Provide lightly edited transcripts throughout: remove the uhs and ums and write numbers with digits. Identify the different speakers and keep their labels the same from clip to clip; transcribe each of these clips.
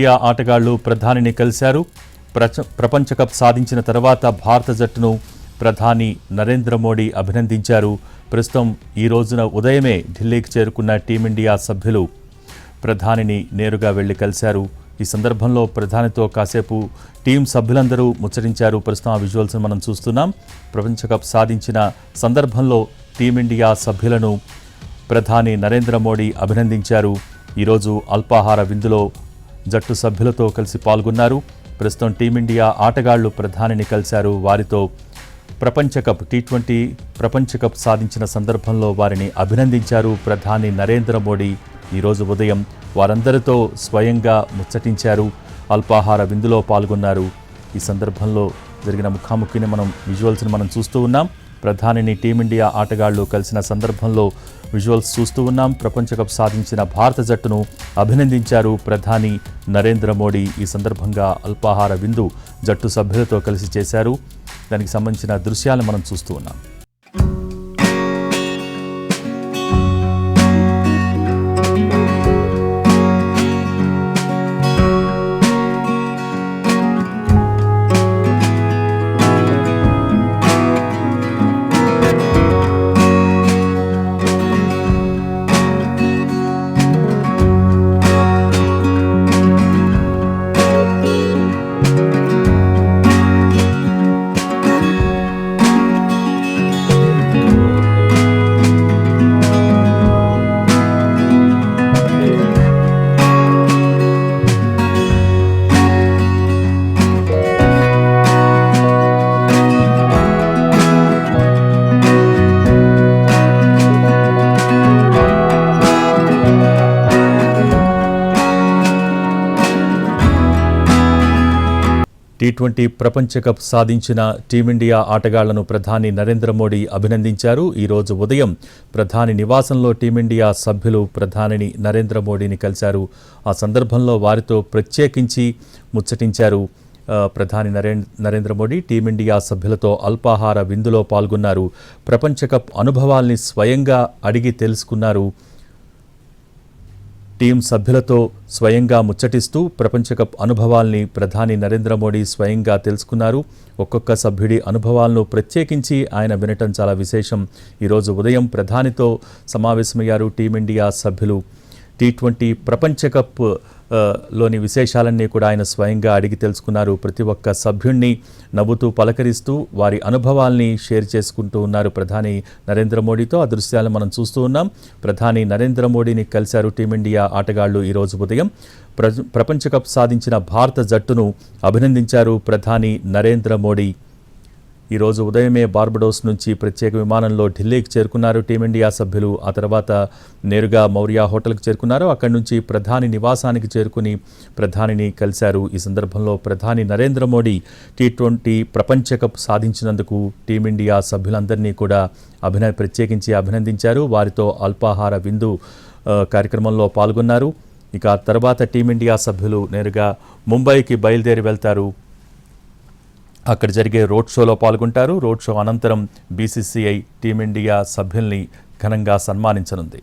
Speaker 1: Team India ఆటగాళ్లు ప్రధానిని కలిశారు. ప్రపంచ కప్ సాధించిన తర్వాత భారత జట్టును ప్రధాని నరేంద్ర మోడీ అభినందించారు. ప్రస్తుతం ఈ రోజున ఉదయమే ఢిల్లీకి చేరుకున్న టీమిండియా సభ్యులు ప్రధానిని నేరుగా వెళ్లి కలిశారు. ఈ సందర్భంలో ప్రధానితో కాసేపు టీం సభ్యులందరూ ముచ్చరించారు. ప్రస్తుతం ఆ విజువల్స్ మనం చూస్తున్నాం. ప్రపంచ కప్ సాధించిన సందర్భంలో టీమిండియా సభ్యులను ప్రధాని నరేంద్ర మోడీ అభినందించారు. ఈరోజు అల్పాహార విందులో జట్టు సభ్యులతో కలిసి పాల్గొన్నారు. ప్రస్తుతం టీమిండియా ఆటగాళ్లు ప్రధానిని కలిశారు. వారితో ప్రపంచ కప్ T20 ప్రపంచ కప్ సాధించిన సందర్భంలో వారిని అభినందించారు ప్రధాని నరేంద్ర మోడీ. ఈరోజు ఉదయం వారందరితో స్వయంగా ముచ్చటించారు. అల్పాహార విందులో పాల్గొన్నారు. ఈ సందర్భంలో జరిగిన ముఖాముఖిని విజువల్స్ని మనం చూస్తూ ఉన్నాం. ప్రధానిని టీమిండియా ఆటగాళ్లు కలిసిన సందర్భంలో విజువల్స్ చూస్తూ ఉన్నాం. ప్రపంచ కప్ సాధించిన భారత జట్టును అభినందించారు ప్రధాని నరేంద్ర మోడీ. ఈ సందర్భంగా అల్పాహార విందు జట్టు సభ్యులతో కలిసి చేశారు. దానికి సంబంధించిన దృశ్యాలను మనం చూస్తూ ఉన్నాం. T20 ప్రపంచ కప్ సాధించిన టీమిండియా ఆటగాళ్లను ప్రధాని నరేంద్ర మోడీ అభినందించారు. ఈరోజు ఉదయం ప్రధాని నివాసంలో టీమిండియా సభ్యులు ప్రధాని నరేంద్ర మోడీని కలిశారు. ఆ సందర్భంలో వారితో ప్రత్యేకించి ముచ్చటించారు. ప్రధాని నరేంద్ర మోడీ టీమిండియా సభ్యులతో అల్పాహార విందులో పాల్గొన్నారు. ప్రపంచ కప్ అనుభవాల్ని స్వయంగా అడిగి తెలుసుకున్నారు. టీం సభ్యులతో స్వయంగా ముచ్చటిస్తూ ప్రపంచ కప్ అనుభవాల్ని ప్రధాని నరేంద్ర మోడీ స్వయంగా తెలుసుకున్నారు. ఒక్కొక్క సభ్యుడి అనుభవాలను ప్రత్యేకించి ఆయన వినటం చాలా విశేషం. ఈరోజు ఉదయం ప్రధానితో సమావేశమయ్యారు టీమిండియా సభ్యులు. T20 ప్రపంచ కప్ లోని విశేషాలన్నీ కూడా ఆయన స్వయంగా అడిగి తెలుసుకున్నారు. ప్రతి ఒక్క సభ్యుణ్ణి నవ్వుతూ పలకరిస్తూ వారి అనుభవాల్ని షేర్ చేసుకుంటూ ఉన్నారు ప్రధాని నరేంద్ర మోడీతో. ఆ దృశ్యాలను మనం చూస్తూ ఉన్నాం. ప్రధాని నరేంద్ర మోడీని కలిశారు టీమిండియా ఆటగాళ్లు. ఈరోజు ఉదయం ప్రపంచ కప్ సాధించిన భారత జట్టును అభినందించారు ప్రధాని నరేంద్ర మోడీ. ఈరోజు ఉదయమే బార్బడోస్ నుంచి ప్రత్యేక విమానంలో ఢిల్లీకి చేరుకున్నారు టీమిండియా సభ్యులు. ఆ తర్వాత నేరుగా మౌర్య హోటల్కి చేరుకున్నారు. అక్కడి నుంచి ప్రధాని నివాసానికి చేరుకుని ప్రధానిని కలిశారు. ఈ సందర్భంలో ప్రధాని నరేంద్ర మోడీ T20 ప్రపంచ కప్ సాధించినందుకు టీమిండియా సభ్యులందరినీ కూడా ప్రత్యేకించి అభినందించారు. వారితో అల్పాహార విందు కార్యక్రమంలో పాల్గొన్నారు. ఇక తర్వాత టీమిండియా సభ్యులు నేరుగా ముంబైకి బయలుదేరి వెళ్తారు. అక్కడ జరిగే రోడ్ షోలో పాల్గొంటారు. రోడ్ షో అనంతరం BCCI టీమిండియా సభ్యుల్ని ఘనంగా సన్మానించనుంది.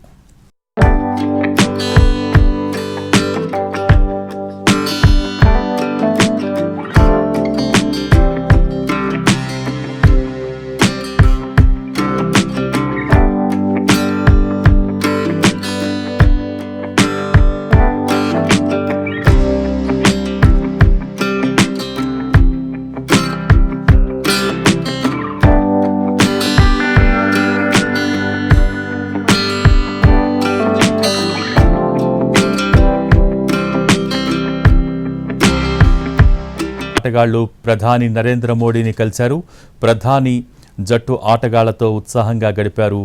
Speaker 1: ఆటగాళ్లు ప్రధాని నరేంద్ర మోడీని కలిశారు. ప్రధాని జట్టు ఆటగాళ్లతో ఉత్సాహంగా గడిపారు.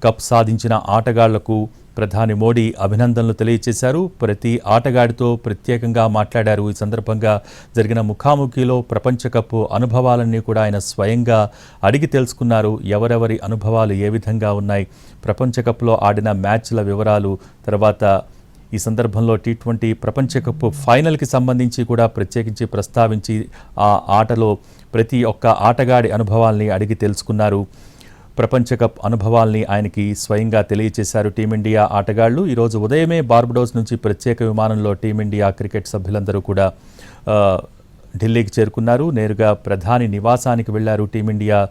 Speaker 1: కప్ సాధించిన ఆటగాళ్లకు ప్రధాని మోడీ అభినందనలు తెలియజేశారు. ప్రతి ఆటగాడితో ప్రత్యేకంగా మాట్లాడారు. ఈ సందర్భంగా జరిగిన ముఖాముఖిలో ప్రపంచ కప్ అనుభవాలన్నీ కూడా ఆయన స్వయంగా అడిగి తెలుసుకున్నారు. ఎవరెవరి అనుభవాలు ఏ విధంగా ఉన్నాయి, ప్రపంచ కప్లో ఆడిన మ్యాచ్ల వివరాలు, తర్వాత ఈ సందర్భంలో T20 ప్రపంచ కప్ ఫైనల్కి సంబంధించి కూడా ప్రత్యేకించి ప్రస్తావించి ఆ ఆటలో ప్రతి ఒక్క ఆటగాడి అనుభవాల్ని అడిగి తెలుసుకున్నారు. ప్రపంచ కప్ అనుభవాల్ని ఆయనకి స్వయంగా తెలియజేశారు టీమిండియా ఆటగాళ్లు. ఈరోజు ఉదయమే బార్బడోస్ నుంచి ప్రత్యేక విమానంలో టీమిండియా క్రికెట్ సభ్యులందరూ కూడా ఢిల్లీకి చేరుకున్నారు. నేరుగా ప్రధాని నివాసానికి వెళ్లారు టీమిండియా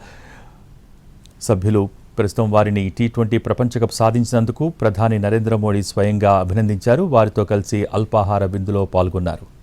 Speaker 1: సభ్యులు. ప్రస్తుతం వారిని T20 ప్రపంచ కప్ సాధించినందుకు ప్రధాని నరేంద్ర మోడీ స్వయంగా అభినందించారు. వారితో కలిసి అల్పాహార విందులో పాల్గొన్నారు.